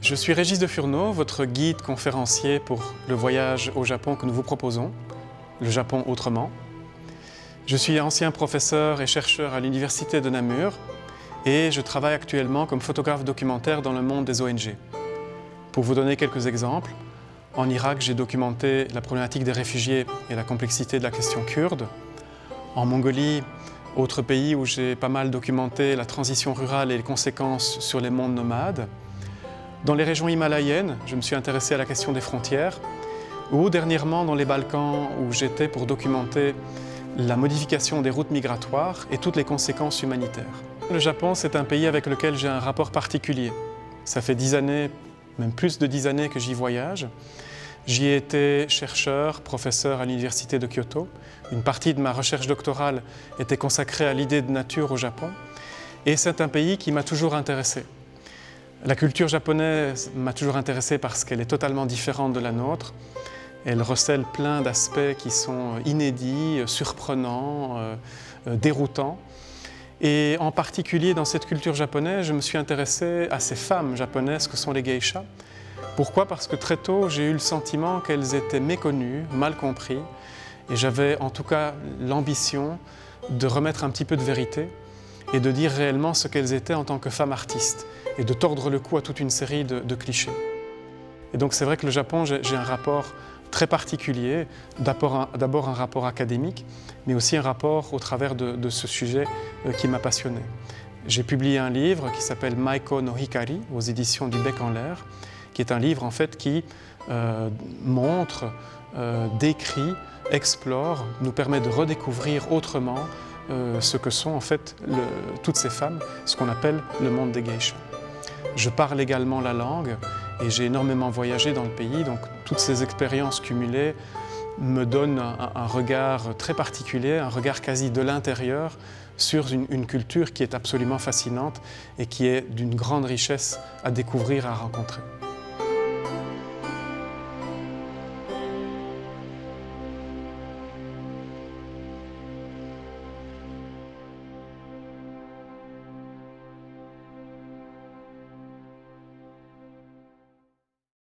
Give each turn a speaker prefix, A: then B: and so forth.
A: Je suis Régis de Furneaux, votre guide conférencier pour le voyage au Japon que nous vous proposons, le Japon autrement. Je suis ancien professeur et chercheur à l'université de Namur et je travaille actuellement comme photographe documentaire dans le monde des ONG. Pour vous donner quelques exemples, en Irak, j'ai documenté la problématique des réfugiés et la complexité de la question kurde. En Mongolie, autre pays où j'ai pas mal documenté la transition rurale et les conséquences sur les mondes nomades. Dans les régions himalayennes, je me suis intéressé à la question des frontières, ou dernièrement dans les Balkans où j'étais pour documenter la modification des routes migratoires et toutes les conséquences humanitaires. Le Japon, c'est un pays avec lequel j'ai un rapport particulier. Ça fait 10 années, même plus de 10 années que j'y voyage. J'y ai été chercheur, professeur à l'université de Kyoto. Une partie de ma recherche doctorale était consacrée à l'idée de nature au Japon. Et c'est un pays qui m'a toujours intéressé. La culture japonaise m'a toujours intéressé parce qu'elle est totalement différente de la nôtre. Elle recèle plein d'aspects qui sont inédits, surprenants, déroutants. Et en particulier dans cette culture japonaise, je me suis intéressé à ces femmes japonaises que sont les geishas. Pourquoi? Parce que très tôt, j'ai eu le sentiment qu'elles étaient méconnues, mal comprises. Et j'avais en tout cas l'ambition de remettre un petit peu de vérité et de dire réellement ce qu'elles étaient en tant que femmes artistes et de tordre le cou à toute une série de clichés. Et donc c'est vrai que le Japon, j'ai un rapport très particulier, d'abord un rapport académique, mais aussi un rapport au travers de ce sujet qui m'a passionné. J'ai publié un livre qui s'appelle Maiko no Hikari aux éditions du Bec en l'air, qui est un livre en fait qui montre, décrit, explore, nous permet de redécouvrir autrement ce que sont en fait toutes ces femmes, ce qu'on appelle le monde des geishas. Je parle également la langue et j'ai énormément voyagé dans le pays, donc toutes ces expériences cumulées me donnent un regard très particulier, un regard quasi de l'intérieur sur une culture qui est absolument fascinante et qui est d'une grande richesse à découvrir, à rencontrer.